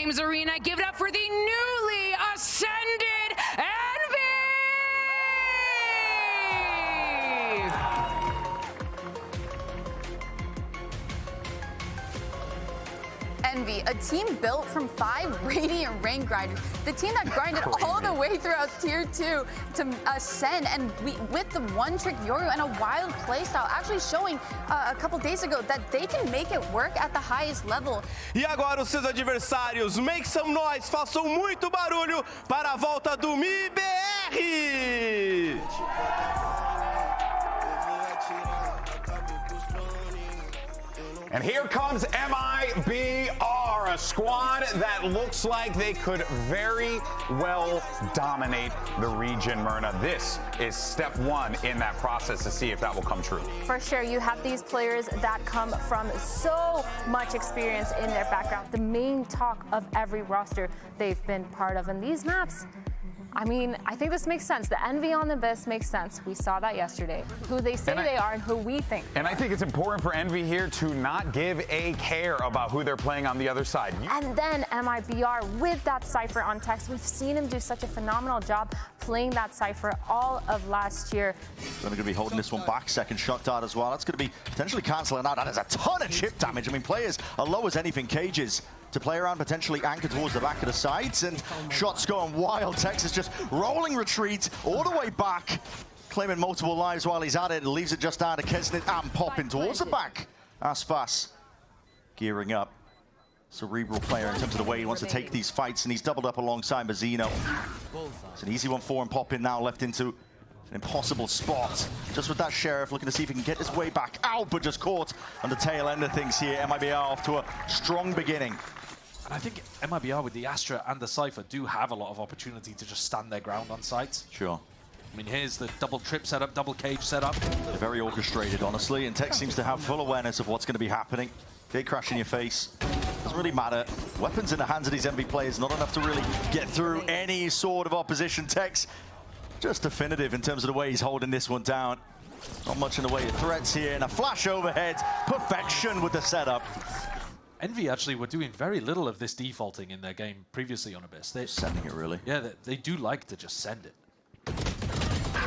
Games Arena. Give it up for the newly ascended Envy! Envy, a team built from 5 Radiant rank grinders. The team that grinded all the way throughout Tier 2 to ascend, and with the one-trick Yoru and a wild playstyle, actually showing a couple days ago that they can make it work at the highest level. E agora os seus adversários, make some noise, façam muito barulho para a volta do MIBR! And here comes MIBR, a squad that looks like they could very well dominate the region, Myrna. This is step 1 in that process to see if that will come true. For sure, you have these players that come from so much experience in their background. The main talk of every roster they've been part of. And these maps, I mean, I think this makes sense. The Envy on the Abyss makes sense. We saw that yesterday. Who they say they are and who we think. And I think it's important for Envy here to not give a care about who they're playing on the other side. And then MIBR with that Cypher on text. We've seen him do such a phenomenal job playing that Cypher all of last year. They're going to be holding this one back. Second shot dart as well. That's going to be potentially cancelling out. That is a ton of chip damage. I mean, players are low as anything cages to play around, potentially anchored towards the back of the sides, and shots going wild. Texas just rolling retreat all the way back, claiming multiple lives while he's at it, and leaves it just down to Kesnit and popping towards the back. Aspas gearing up. Cerebral player in terms of the way he wants to take these fights, and he's doubled up alongside Mazzino. It's an easy one for him. Popping now left into an impossible spot. Just with that Sheriff looking to see if he can get his way back out, but just caught on the tail end of things here. MIBR off to a strong beginning. And I think MIBR with the Astra and the Cypher do have a lot of opportunity to just stand their ground on sites. Sure. I mean, here's the double trip setup, double cage setup. They're very orchestrated, honestly, and Tech seems to have full awareness of what's going to be happening. Gate crash in your face. Doesn't really matter. Weapons in the hands of these Envy players, not enough to really get through any sort of opposition. Tech's just definitive in terms of the way he's holding this one down. Not much in the way of threats here, and a flash overhead. Perfection with the setup. Envy actually were doing very little of this defaulting in their game previously on Abyss. They're sending it, really. Yeah, they do like to just send it.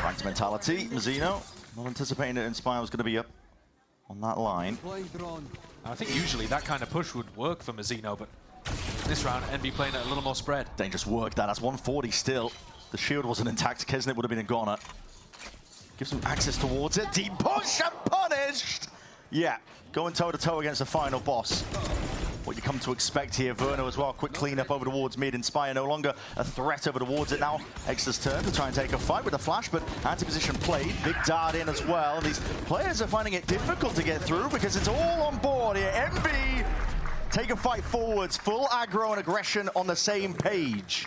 Ranked mentality, Mazzino. Not anticipating that Inspire was going to be up on that line. I think usually that kind of push would work for Mazzino, but this round, Envy playing it a little more spread. Dangerous work, that's 140 still. The shield wasn't intact. Kesnit would have been a goner. Gives him access towards it. Deep push and punished! Yeah, going toe-to-toe against the final boss. What you come to expect here. Verno as well. Quick cleanup over towards mid. Inspire no longer a threat over towards it now. Extra's turn to try and take a fight with a flash, but anti-position played. Big dart in as well. And these players are finding it difficult to get through because it's all on board here. Envy take a fight forwards. Full aggro and aggression on the same page.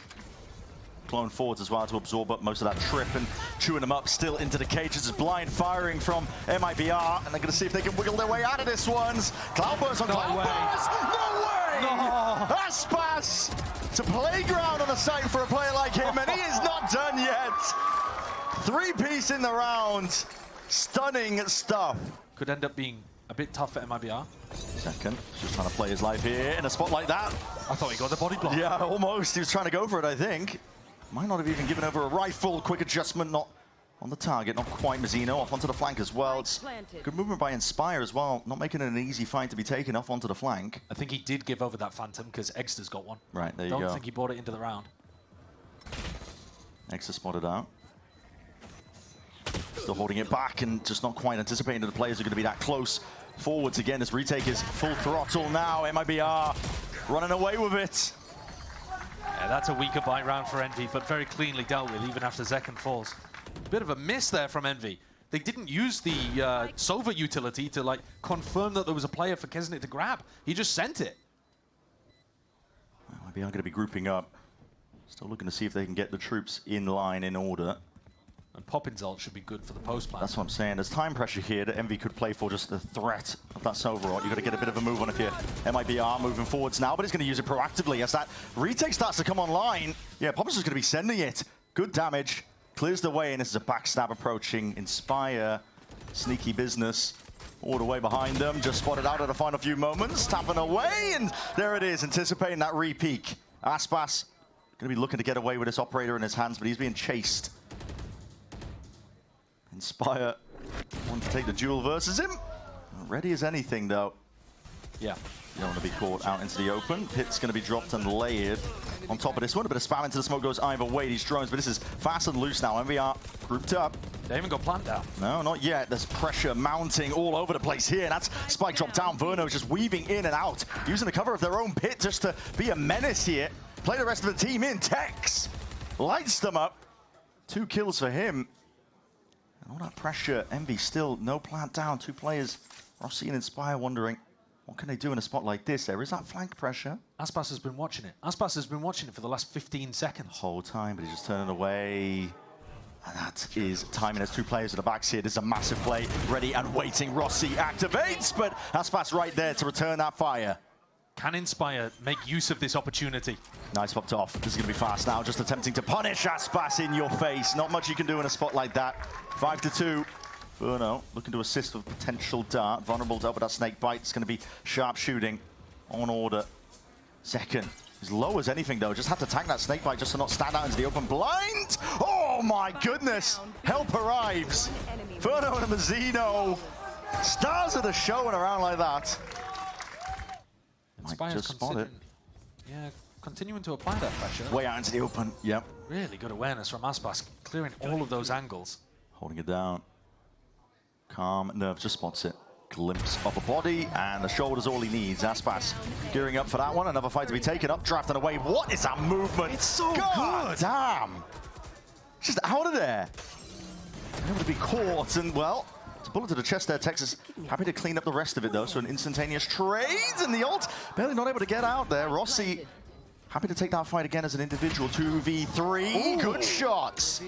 Clone forwards as well to absorb up most of that trip and chewing them up still into the cages. It's blind firing from MIBR, and they're going to see if they can wiggle their way out of this ones. Cloudburst on Cloudburst! No way! No! Aspas to playground on the site for a player like him, and he is not done yet. 3-piece in the round. Stunning stuff. Could end up being a bit tough for MIBR. Second, just trying to play his life here in a spot like that. I thought he got the body block. Yeah, almost. He was trying to go for it, I think. Might not have even given over a rifle. Quick adjustment, not on the target. Not quite. Mazzino off onto the flank as well. It's good movement by Inspire as well. Not making it an easy fight to be taken off onto the flank. I think he did give over that Phantom because Extra's got one. Right, there you go. Don't think he brought it into the round. Extra spotted out. Still holding it back and just not quite anticipating that the players are going to be that close. Forwards again, this retake is full throttle now. MIBR running away with it. Yeah, that's a weaker bite round for Envy, but very cleanly dealt with even after Zekken falls. Bit of a miss there from Envy. They didn't use the Sova utility to like confirm that there was a player for Kesnit to grab. He just sent it. MIBR going to be grouping up. Still looking to see if they can get the troops in line in order. And Poppin's ult should be good for the post plan. That's what I'm saying. There's time pressure here that Envy could play for just the threat of that Sova ult. You've got to get a bit of a move on if you're MIBR moving forwards now, but he's going to use it proactively as that retake starts to come online. Yeah, Poppin's just going to be sending it. Good damage. Clears the way, and this is a backstab approaching. Inspire. Sneaky business. all the way behind them. Just spotted out at the final few moments, tapping away, and there it is, anticipating that re-peek. Aspas going to be looking to get away with this operator in his hands, but he's being chased. Inspire wanting to take the duel versus him. Ready as anything, though. Yeah. You don't want to be caught out into the open. Pit's going to be dropped and layered on top of this one. A bit of spam into the smoke goes either way, these drones, but this is fast and loose now. MIBR grouped up. They haven't got plant down. No, not yet. There's pressure mounting all over the place here. That's spike drop down. Verno just weaving in and out, using the cover of their own pit just to be a menace here. Play the rest of the team in. Tex lights them up. 2 kills for him. And all that pressure. Envy still no plant down. 2 players, Rossi and Inspire, wondering what can they do in a spot like this? There is that flank pressure. Aspas has been watching it. Aspas has been watching it for the last 15 seconds. The whole time, but he's just turning away. And that is timing. There's 2 players at the backs here. This is a massive play. Ready and waiting. Rossi activates, but Aspas right there to return that fire. Can Inspire make use of this opportunity? Nice popped off. This is going to be fast now. Just attempting to punish Aspas in your face. Not much you can do in a spot like that. 5-2. Verno looking to assist with potential dart. Vulnerable to up with that snake bite. It's going to be sharp shooting on order. Second. As low as anything, though. Just had to tank that snake bite just to not stand out into the open. Blind! Oh, my goodness! Help arrives. Verno and Mazzino. Stars of the show and around like that. Might just spot it. Yeah, continuing to apply that pressure. Way out into the open. Yep. Really good awareness from Aspas, clearing all of those angles. Holding it down. Calm nerve just spots it. Glimpse of a body, and the shoulder's all he needs. Aspas gearing up for that one. Another fight to be taken up, drafting away. What is that movement? It's so God good. Damn. Just out of there. Able to be caught, and well, it's a bullet to the chest there. Texas happy to clean up the rest of it, though. So an instantaneous trade, and the ult barely not able to get out there. Rossi happy to take that fight again as an individual. 2v3. Ooh. Good shots.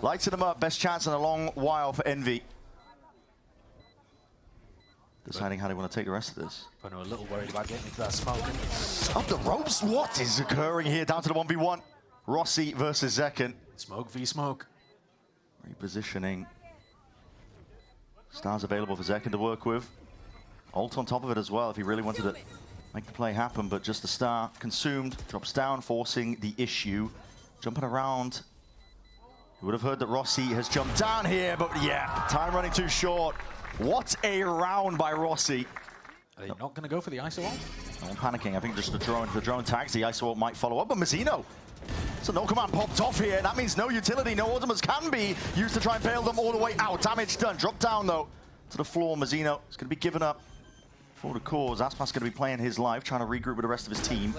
Lighting them up. Best chance in a long while for Envy. Deciding how they want to take the rest of this. I know, a little worried about getting into that smoke. Up the ropes. What is occurring here? Down to the 1v1. Rossi versus Zekken. Smoke v smoke. Repositioning. Stars available for Zekken to work with. Ult on top of it as well if he really wanted to make the play happen, but just the star consumed. Drops down, forcing the issue. Jumping around. You would have heard that Rossi has jumped down here, but yeah, time running too short. What a round by Rossi. Are they not going to go for the ISO ult? No one panicking. I think just the drone tags. The ISO ult might follow up, but Mazzino. So no command popped off here. That means no utility. No ultimates can be used to try and bail them all the way out. Damage done. Drop down, though, to the floor. Mazzino is going to be given up for the cause. Aspas going to be playing his life, trying to regroup with the rest of his team.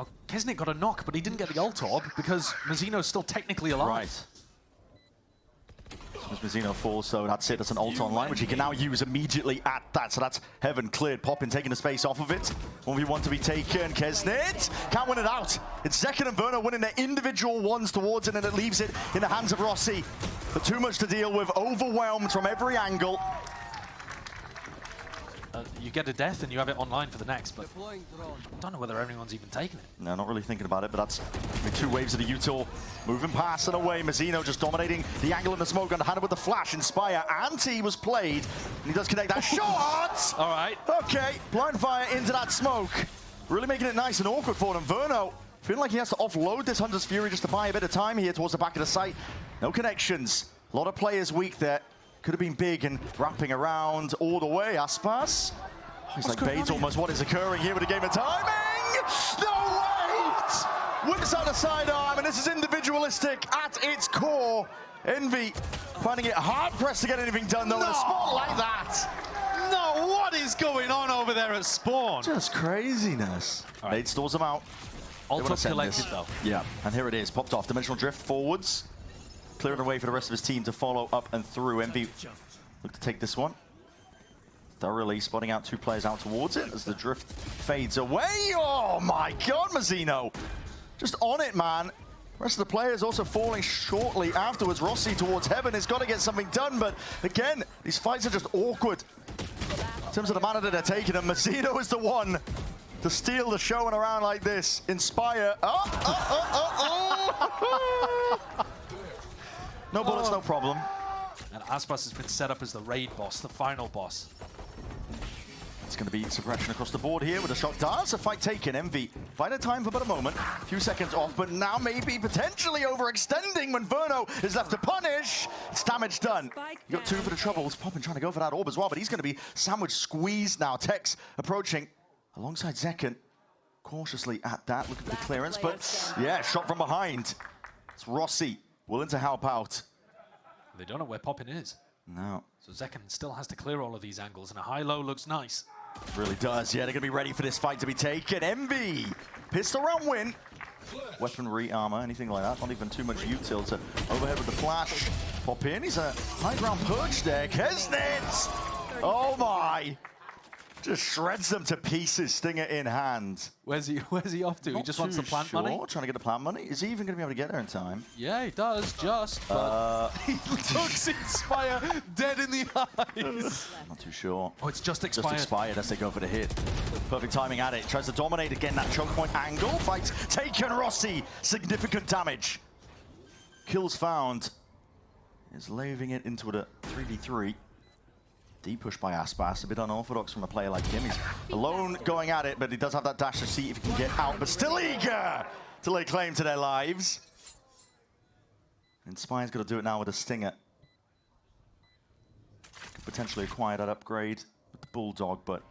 Oh, Kesnick got a knock, but he didn't get the ult orb because Mazzino's still technically alive. Right. As Mazzino falls, so that's it. That's an ult online, which he can now use immediately at that. So that's Heaven cleared. Poppin taking the space off of it. 1v1 to be taken. Kesnit can't win it out. It's Zekken and Verno winning their individual ones towards it, and it leaves it in the hands of Rossi. But too much to deal with. Overwhelmed from every angle. You get a death and you have it online for the next, but I don't know whether anyone's even taken it. No, not really thinking about it, but that's 2 waves of the util. Moving past and away. Mazzino just dominating the angle in the smoke, underhanded with the flash. Inspire. Anti was played, and he does connect that shot! All right. Okay, blind fire into that smoke. Really making it nice and awkward for them. Verno feeling like he has to offload this Hunter's Fury just to buy a bit of time here towards the back of the site. No connections. A lot of players weak there. Could have been big and wrapping around all the way. Aspas. Oh, he's like Bates almost. What is occurring here with a game of timing? No, wait! Whips out a sidearm, and this is individualistic at its core. Envy finding it hard-pressed to get anything done, though, in a spot like that. No, what is going on over there at spawn? Just craziness. Right. Nate stores him out. Ult up collected, though. Yeah, and here it is. Popped off. Dimensional drift forwards. Clearing the way for the rest of his team to follow up and through. Envy look to take this one. Thoroughly spotting out 2 players out towards it as the drift fades away. Oh my God, Mazzino. Just on it, man. The rest of the players also falling shortly afterwards. Rossi towards Heaven has got to get something done, but again, these fights are just awkward. In terms of the manner that they're taking them, Mazzino is the one to steal the show in a round like this. Inspire. No bullets, no problem. And Aspas has been set up as the raid boss, the final boss. It's going to be suppression across the board here with a shot dance. A fight taken. Envy finding time for about a moment. A few seconds off, but now maybe potentially overextending when Verno is left to punish. It's damage done. You got 2 for the troubles. Poppin trying to go for that orb as well, but he's going to be sandwich squeezed now. Tex approaching alongside Zekken. Cautiously at that, looking for the clearance, but yeah, shot from behind. It's Rossi willing to help out. They don't know where Poppin is. No. So Zekken still has to clear all of these angles, and a high-low looks nice. It really does. Yeah, they're going to be ready for this fight to be taken. Envy, pistol round win. Weaponry, armor, anything like that. Not even too much util to overhead with the flash. Poppin, he's a high ground perch there. Kesnet! Oh my! Just shreds them to pieces, Stinger in hand. Where's he off to? He just wants the plant money? Trying to get the plant money. Is he even going to be able to get there in time? Yeah, he does, just. But he looks Inspire dead in the eyes. I'm not too sure. Oh, it's just expired. Just expired as they go for the hit. Perfect timing at it. Tries to dominate again that choke point angle. Fights taken. Rossi, significant damage. Kills found. Is laving it into a 3v3. Deep push by Aspas, a bit unorthodox from a player like him. He's alone going at it, but he does have that dash to see if he can get out, but still eager to lay claim to their lives. Inspire's got to do it now with a Stinger. Could potentially acquire that upgrade with the Bulldog, but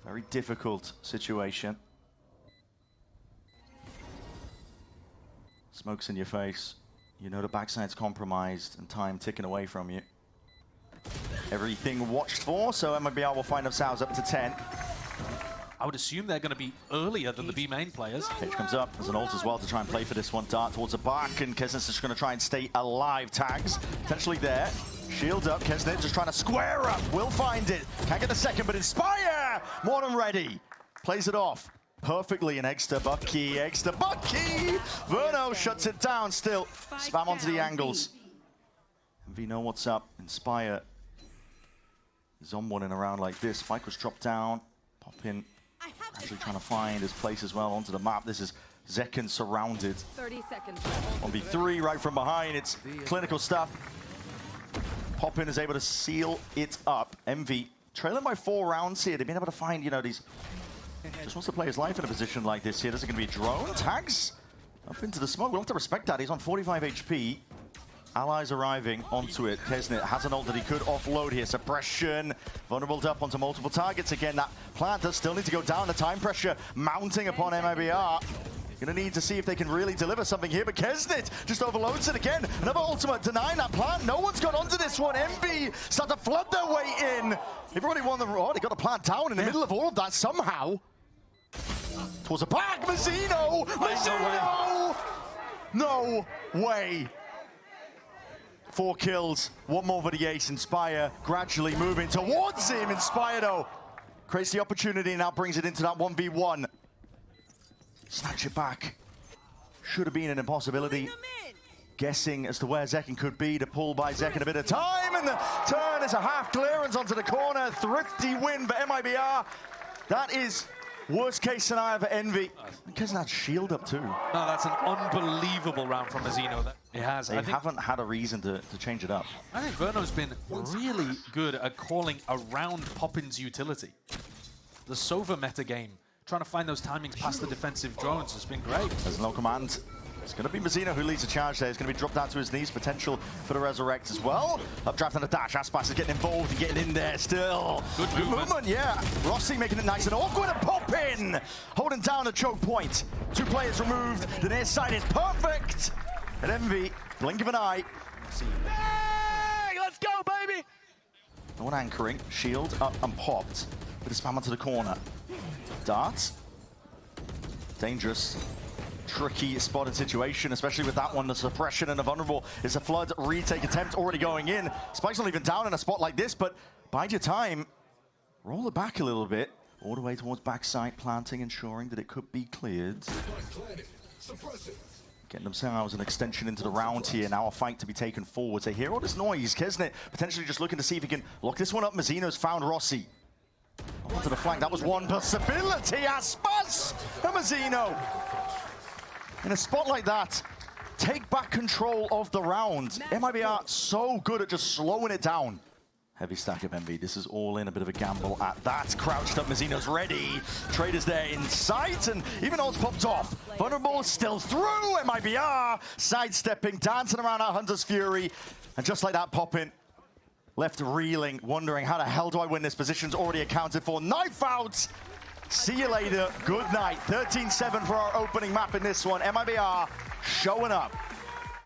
very difficult situation. Smoke's in your face. You know the backside's compromised and time ticking away from you. Everything watched for, so MIBR will find themselves up to 10. I would assume they're going to be earlier than the B main players. Cage comes up. There's an ult as well to try and play for this one. Dart towards the back, and Kesnet's just going to try and stay alive. Tags potentially there. Shield up. Kesnet just trying to square up. Will find it. Can't get the second, but Inspire! More than ready. Plays it off perfectly, and eggs to Bucky. Verno shuts it down still. Spam onto the angles. MV know what's up. Inspire is on one in a round like this. Spike was dropped down. Poppin actually trying to find his place as well onto the map. This is Zekken surrounded. 30 seconds. 1v3 right from behind. It's clinical stuff. Poppin is able to seal it up. MV trailing by 4 rounds here. They've been able to find, you know, these. Just wants to play his life in a position like this here. There's going to be a drone. Tags up into the smoke. We'll have to respect that. He's on 45 HP. Allies arriving onto it. Kesnet has an ult that he could offload here. Suppression. Vulnerable up onto multiple targets. Again, that plant does still need to go down. The time pressure mounting upon MIBR. Gonna need to see if they can really deliver something here, but Kesnet just overloads it again. Another ultimate denying that plant. No one's got onto this one. MB start to flood their way in. They've already won the... Oh, they got the plant down in the middle of all of that somehow. Towards the back. Mazzino! No way. 4 kills, 1 more for the ace. Inspire gradually moving towards him. Inspire though creates the opportunity and now brings it into that 1v1. Snatch it back. Should have been an impossibility. Guessing as to where Zekken could be. The pull by Zekken, a bit of time, and the turn is a half clearance onto the corner. Thrifty win for MIBR. That is worst case scenario for Envy. Because that shield up too. No, that's an unbelievable round from Mazzino. It has. They haven't had a reason to change it up. I think Verno's been really good at calling around Poppin's utility. The Sova meta game, trying to find those timings past the defensive drones, has been great. There's no command. It's going to be Mazzino who leads the charge there. He's going to be dropped down to his knees. Potential for the resurrect as well. Updraft and a dash. Aspas is getting involved and getting in there still. Good movement. Yeah. Rossi making it nice and awkward and Poppin holding down the choke point. 2 players removed. The near side is perfect. And Envy, blink of an eye. Hey, let's go, baby! No one anchoring. Shield up and popped. With a spam onto the corner. Dart. Dangerous. Tricky spot and situation, especially with that one. The suppression and the vulnerable is a flood retake attempt already going in. Spike's not even down in a spot like this, but bide your time. Roll it back a little bit. All the way towards backside, planting, ensuring that it could be cleared. Getting themselves an extension into the round here. Now a fight to be taken forward. They hear all this noise. Kesnet potentially just looking to see if he can lock this one up. Mazzino's found Rossi. Onto the flank. That was one possibility. Aspas and Mazzino. In a spot like that, take back control of the round. MIBR so good at just slowing it down. Heavy stack of MV. This is all in, a bit of a gamble at that. Crouched up, Mazzino's ready. Trader's there in sight, and even Oz popped off. Vulnerable still through. MIBR sidestepping, dancing around our Hunter's Fury. And just like that, popping, left reeling, wondering how the hell do I win this? Position's already accounted for. Knife out. See you later. Good night. 13-7 for our opening map in this one. MIBR showing up.